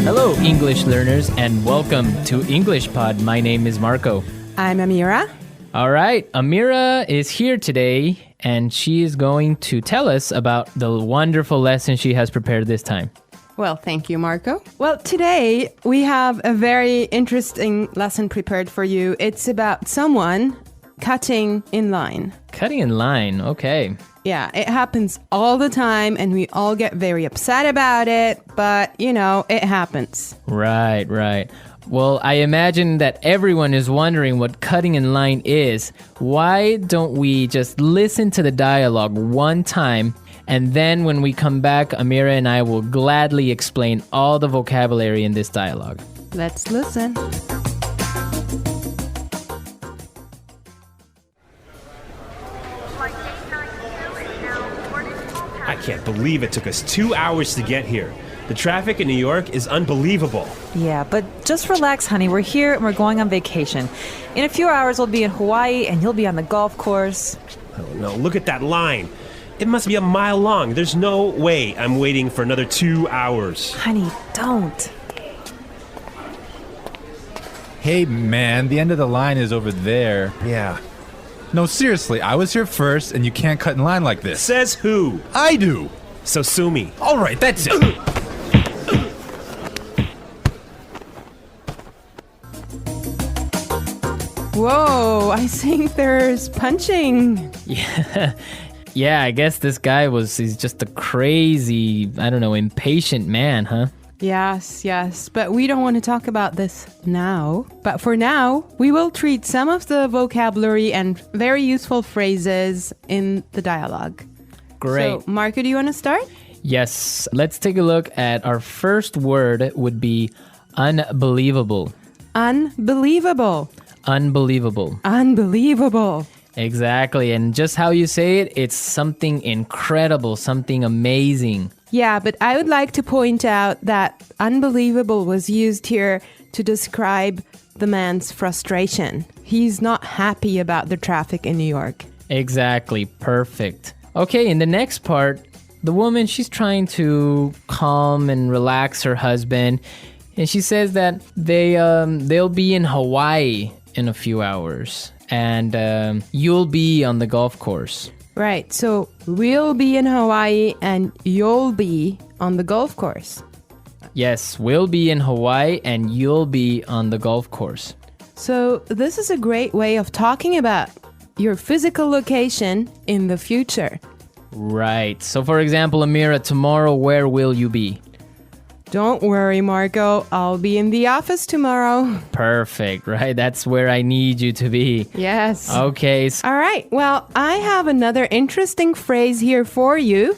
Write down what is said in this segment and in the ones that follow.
Hello, English learners, and welcome to English Pod. My name is Marco. I'm Amira. All right, Amira is here today, and she is going to tell us about the wonderful lesson she has prepared this time. Well, thank you, Marco. Well, today we have a very interesting lesson prepared for you. It's about someone cutting in line. Cutting in line, okay. Yeah, it happens all the time and we all get very upset about it, but it happens. Right. Well, I imagine that everyone is wondering what cutting in line is. Why don't we just listen to the dialogue one time, and then when we come back, Amira and I will gladly explain all the vocabulary in this dialogue. Let's listen. I can't believe it took us 2 hours to get here. The traffic in New York is unbelievable. Yeah, but just relax, honey. We're here and we're going on vacation. In a few hours, we'll be in Hawaii and you'll be on the golf course. Oh no, look at that line. It must be a mile long. There's no way I'm waiting for another 2 hours. Honey, don't. Hey, man, the end of the line is over there. Yeah. No, seriously, I was here first, and you can't cut in line like this. Says who? I do. So sue me. All right, that's it. Whoa, I think there's punching. Yeah, I guess this guy he's just a crazy, impatient man, huh? Yes, but we don't want to talk about this now. But for now, we will treat some of the vocabulary and very useful phrases in the dialogue. Great. So, Marco, do you want to start? Yes, let's take a look at our first word would be unbelievable. Unbelievable. Unbelievable. Unbelievable. Exactly, and just how you say it, it's something incredible, something amazing. Yeah, but I would like to point out that unbelievable was used here to describe the man's frustration. He's not happy about the traffic in New York. Exactly, perfect. Okay, in the next part, the woman, she's trying to calm and relax her husband, and she says that they'll be in Hawaii in a few hours, and you'll be on the golf course. Right, so we'll be in Hawaii and you'll be on the golf course. Yes, we'll be in Hawaii and you'll be on the golf course. So this is a great way of talking about your physical location in the future. Right. So for example, Amira, tomorrow, where will you be? Don't worry, Marco. I'll be in the office tomorrow. Perfect, right? That's where I need you to be. Yes. Okay. All right. Well, I have another interesting phrase here for you.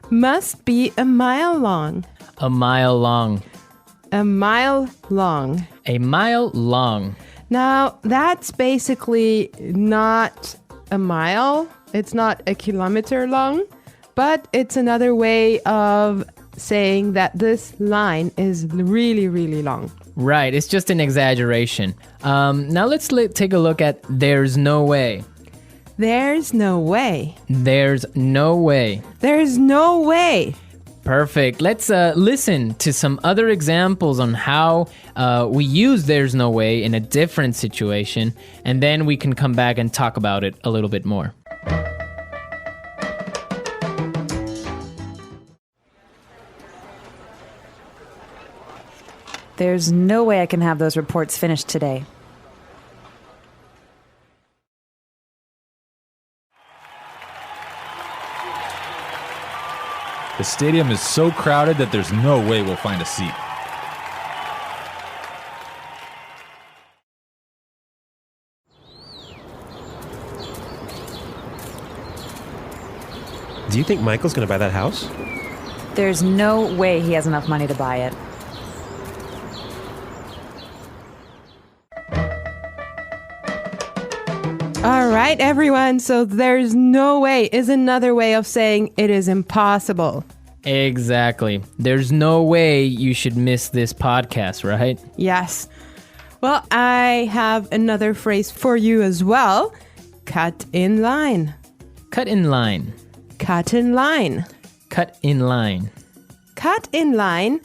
Must be a mile long. A mile long. A mile long. A mile long. Now, that's basically not a mile. It's not a kilometer long, but it's another way of saying that this line is really, really long. Right, it's just an exaggeration. Now let's take a look at there's no way. There's no way. There's no way. There's no way. Perfect. Let's listen to some other examples on how we use there's no way in a different situation, and then we can come back and talk about it a little bit more. There's no way I can have those reports finished today. The stadium is so crowded that there's no way we'll find a seat. Do you think Michael's gonna buy that house? There's no way he has enough money to buy it. All right, everyone. So there's no way is another way of saying it is impossible. Exactly. There's no way you should miss this podcast, right? Yes. Well, I have another phrase for you as well. Cut in line. Cut in line. Cut in line. Cut in line. Cut in line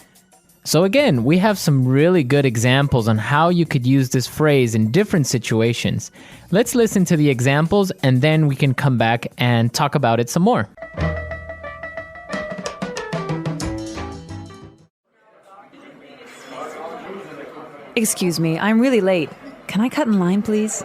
So again, we have some really good examples on how you could use this phrase in different situations. Let's listen to the examples and then we can come back and talk about it some more. Excuse me, I'm really late. Can I cut in line, please?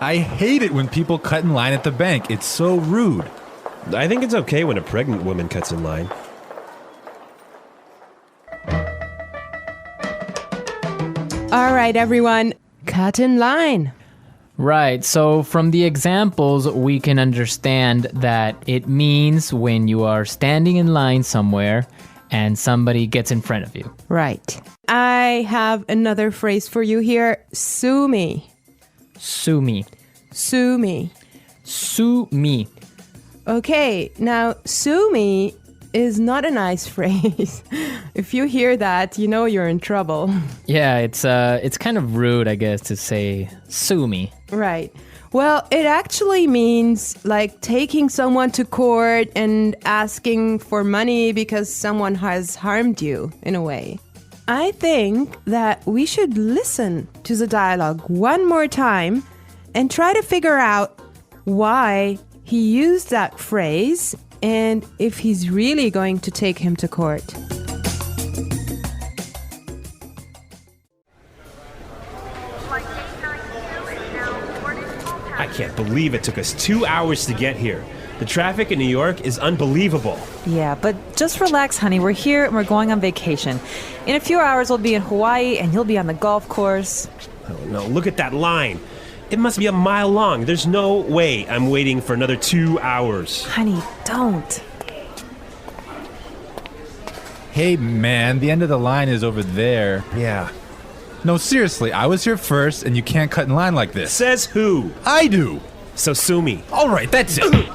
I hate it when people cut in line at the bank. It's so rude. I think it's okay when a pregnant woman cuts in line. All right, everyone, cut in line. Right, so from the examples, we can understand that it means when you are standing in line somewhere and somebody gets in front of you. Right. I have another phrase for you here. Sue me. Sue me. Sue me. Sue me. Okay, now sue me is not a nice phrase. If you hear that, you know you're in trouble. Yeah, it's kind of rude, I guess, to say sue me. Right. Well, it actually means like taking someone to court and asking for money because someone has harmed you in a way. I think that we should listen to the dialogue one more time and try to figure out why he used that phrase and if he's really going to take him to court. I can't believe it took us 2 hours to get here. The traffic in New York is unbelievable. Yeah, but just relax, honey. We're here and we're going on vacation. In a few hours, we'll be in Hawaii and you'll be on the golf course. Oh no, look at that line. It must be a mile long. There's no way I'm waiting for another 2 hours. Honey, don't. Hey, man, the end of the line is over there. Yeah. No, seriously, I was here first and you can't cut in line like this. Says who? I do. So sue me. All right, that's it.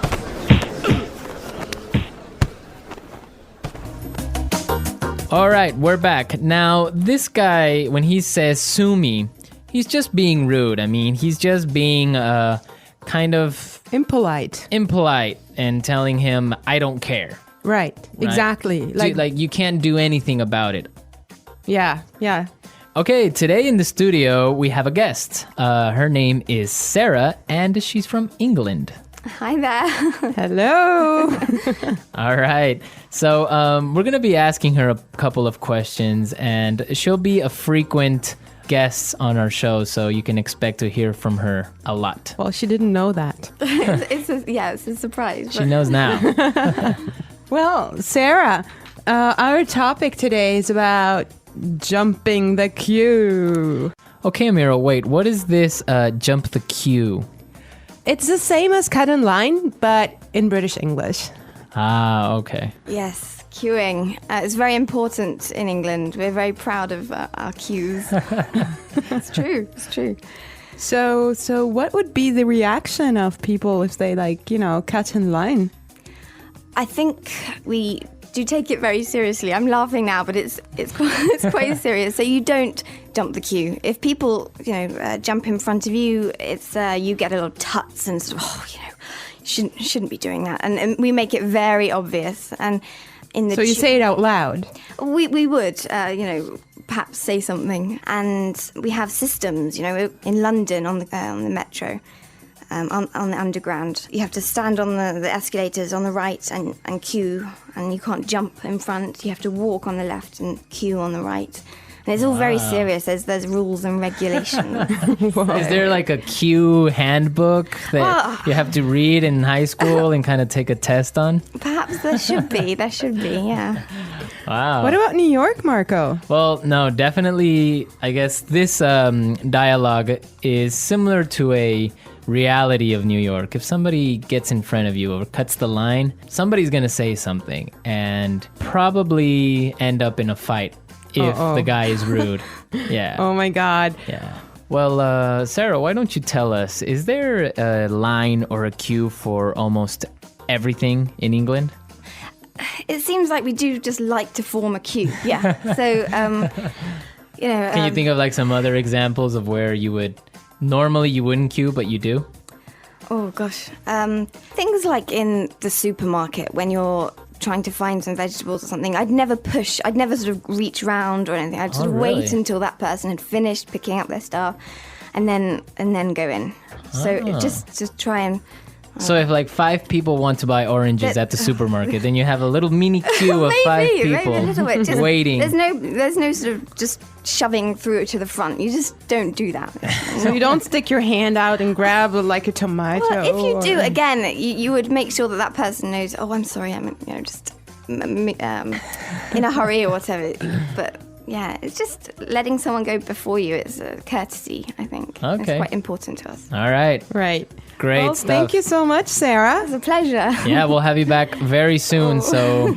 All right, we're back. Now, this guy, when he says sue me, he's just being rude. I mean, he's just being kind of Impolite. impolite and telling him, I don't care. Right. Exactly. Like you can't do anything about it. Yeah. Okay, today in the studio, we have a guest. Her name is Sarah, and she's from England. Hi there. Hello. All right. So we're going to be asking her a couple of questions, and she'll be a frequent guest on our show, so you can expect to hear from her a lot. Well, she didn't know that. it's a surprise. She knows now. Well, Sarah, our topic today is about jumping the queue. Okay, Amira, wait. What is this jump the queue? It's the same as cut in line, but in British English. Ah, okay. Yes, queuing. It's very important in England. We're very proud of our queues. It's true. So what would be the reaction of people if they cut in line? I think we do take it very seriously. I'm laughing now, but it's quite serious. So you don't jump the queue. If people jump in front of you, it's you get a little tuts and sort of shouldn't be doing that. And we make it very obvious. And so you say it out loud. We would perhaps say something. And we have systems. In London on the metro. On the underground. You have to stand on the escalators on the right and queue, and you can't jump in front. You have to walk on the left and queue on the right. And it's all very serious. There's rules and regulations. Is there like a queue handbook that you have to read in high school and kind of take a test on? Perhaps there should be, yeah. Wow. What about New York, Marco? Well, no, definitely, I guess this dialogue is similar to a reality of New York. If somebody gets in front of you or cuts the line, somebody's going to say something and probably end up in a fight if the guy is rude. Yeah. Oh my God. Yeah. Well, Sarah, why don't you tell us, is there a line or a queue for almost everything in England? It seems like we do just like to form a queue. Yeah. So, Can you think of like some other examples of where you would normally you wouldn't queue, but you do? Oh gosh. Things like in the supermarket when you're trying to find some vegetables or something, I'd never sort of reach round or anything. I'd sort of really? wait until that person had finished picking up their stuff and then go in. So just try and So if like 5 people want to buy oranges at the supermarket, then you have a little mini queue of 5 maybe people a little bit. Just, waiting. There's no sort of just shoving through it to the front. You just don't do that. So you don't stick your hand out and grab like a tomato. Well, if you do, or- again, you would make sure that person knows. Oh, I'm sorry, I'm just in a hurry or whatever. But yeah, it's just letting someone go before you. It's a courtesy, I think. Okay. It's quite important to us. All right. Right. Great Well, stuff. thank you so much, Sarah. It's a pleasure. Yeah, we'll have you back very soon. So,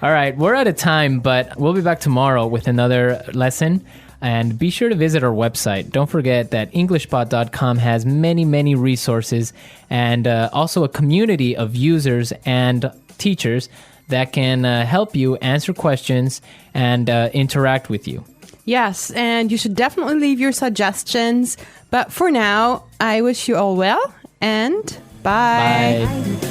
all right, we're out of time, but we'll be back tomorrow with another lesson. And be sure to visit our website. Don't forget that EnglishPod.com has many, many resources and also a community of users and teachers that can help you answer questions and interact with you. Yes, and you should definitely leave your suggestions. But for now, I wish you all well and bye. Bye.